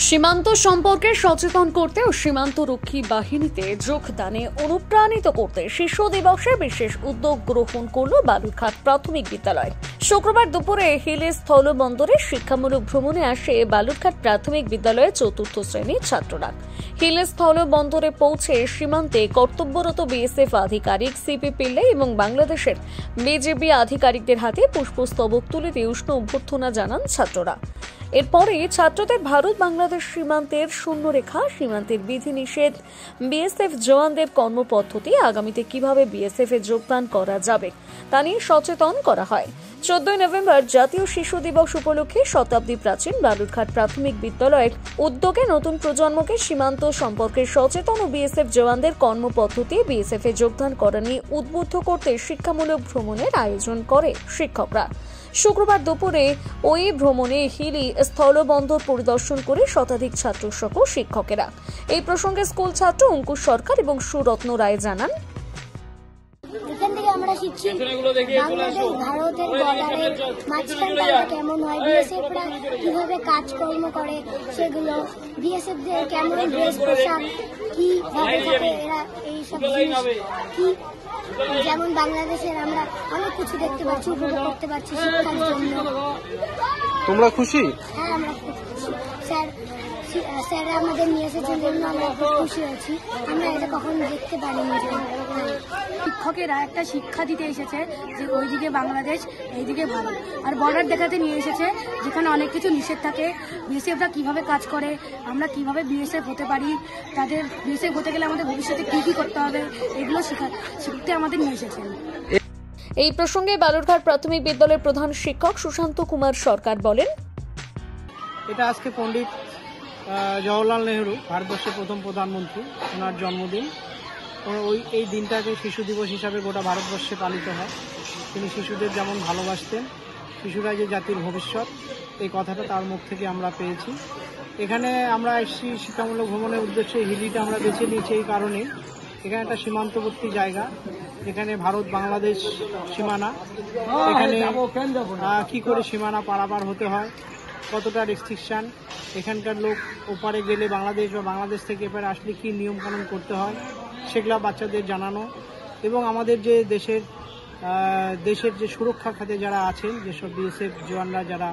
সীমান্ত সম্পর্কে সচেতন করতে ও সীমান্তরক্ষী বাহিনীতে যোগদানে অনুপ্রাণিত করতে শিশু দিবসে বিশেষ উদ্যোগ গ্রহণ করল বালুরঘাট প্রাথমিক বিদ্যালয়। শুক্রবার দুপুরে হিলি স্থলবন্দরে শিক্ষামূলক ভ্রমণে আসে বালুরঘাট প্রাথমিক বিদ্যালয়ের চতুর্থ শ্রেণীর ছাত্ররা। হিলি স্থলবন্দরে পৌঁছে সীমান্তে কর্তব্যরত বিএসএফ আধিকারিক সিপি পিল্লাই এবং বাংলাদেশের বিজিবি আধিকারিকদের হাতে পুষ্পস্তবক তুলে দিয়ে উষ্ণ অভ্যর্থনা জানান ছাত্ররা। এরপরে ছাত্রদের ভারত বাংলাদেশ সীমান্তের শূন্যরেখা, সীমান্তের বিধিনিষেধ, বিএসএফ জওয়ানদের কর্মপদ্ধতি, আগামীতে কিভাবে বিএসএফ এ যোগদান করা যাবে তা নিয়ে সচেতন করা হয়। 14 নভেম্বর জাতীয় শিশু দিবস উপলক্ষে শতাব্দী প্রাচীন বালুরঘাট প্রাথমিক বিদ্যালয়ের উদ্যোগে নতুন প্রজন্মকে সীমান্ত সম্পর্কে সচেতন ও বিএসএফ জওয়ানদের কর্মপদ্ধতি, বিএসএফ এ যোগদান করা নিয়ে উদ্বুদ্ধ করতে শিক্ষামূলক ভ্রমণের আয়োজন করে শিক্ষকরা। শুক্রবার দুপুরে ওই ভ্রমণে হিলি স্থলবন্দর পরিদর্শন করে শতাধিক ছাত্র সহ শিক্ষকেরা। এই প্রসঙ্গে স্কুল ছাত্র অঙ্কুশ সরকার এবং সুরত্ন রায় জানান, এখান থেকে আমরা শিখছি বাংলাদেশ ভারতের বর্ডারের মাঝখানটা কেমন হয়, বিএসএফরা কিভাবে কাজকর্ম করে, সেগুলো বিএসএফদের কেমন ড্রেস পোশাক কিভাবে থাকে, এরা এইসব জিনিস কি, যেমন বাংলাদেশের আমরা অনেক কিছু দেখতে পাচ্ছি, উপভোগ করতে পারছি শিক্ষার জন্য। তোমরা খুশি? হ্যাঁ, আমরা খুব খুশি। স্যার আমাদের নিয়ে এসেছেন জন্য আমরা খুব খুশি হয়েছি। আমরা এটা কখনো দেখতে পারিনি। শিক্ষকেরা একটা শিক্ষা দিতে এসেছে যে ওইদিকে বাংলাদেশ, এইদিকে ভারত, আর বর্ডার দেখাতে নিয়ে এসেছে যেখানে অনেক কিছু নিষেধ থাকে, বিএসএফরা কিভাবে কাজ করে, আমরা কিভাবে বিএসএফ হতে পারি, তাদের বিএসএফ হতে গেলে আমাদের ভবিষ্যতে কি করতে হবে, এগুলো শিখতে আমাদের নিয়ে এসেছেন। এই প্রসঙ্গে বালুরঘাট প্রাথমিক বিদ্যালয়ের প্রধান শিক্ষক সুশান্ত কুমার সরকার বলেন, এটা আজকে পণ্ডিত জওহরলাল নেহরু, ভারতবর্ষের প্রথম প্রধানমন্ত্রী, ওনার জন্মদিন। এই দিনটাকে শিশু দিবস হিসাবে গোটা ভারতবর্ষে পালিত হয়। তিনি শিশুদের যেমন ভালোবাসতেন, শিশুরা যে জাতির ভবিষ্যৎ, এই কথাটা তার মুখ থেকে আমরা পেয়েছি। এখানে আমরা এসেছি শিক্ষামূলক ভ্রমণের উদ্দেশ্যে। হিলিটা আমরা বেছে নিয়েছি এই কারণে, এখানে একটা সীমান্তবর্তী জায়গা, এখানে ভারত বাংলাদেশ সীমানা। এখানে কি করে সীমানা পারাপার হতে হয়, কতটা রেস্ট্রিকশন, এখানকার লোক ওপারে গেলে বাংলাদেশ বা বাংলাদেশ থেকে এপারে আসলে কী নিয়মকানুন করতে হয়, সেগুলো বাচ্চাদের জানানো, এবং আমাদের যে দেশের যে সুরক্ষা খাতে যারা আছেন, যেসব বিএসএফ জওয়ানরা যারা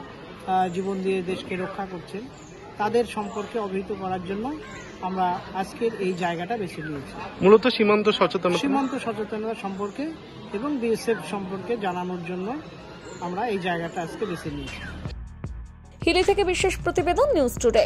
জীবন দিয়ে দেশকে রক্ষা করছেন, তাদের সম্পর্কে অবহিত করার জন্য আমরা আজকের এই জায়গাটা বেছে নিয়েছি। মূলত সীমান্ত সচেতনতা সম্পর্কে এবং বিএসএফ সম্পর্কে জানানোর জন্য আমরা এই জায়গাটা আজকে বেছে নিয়েছি। হিলি থেকে বিশেষ প্রতিবেদন, নিউজ টুডে।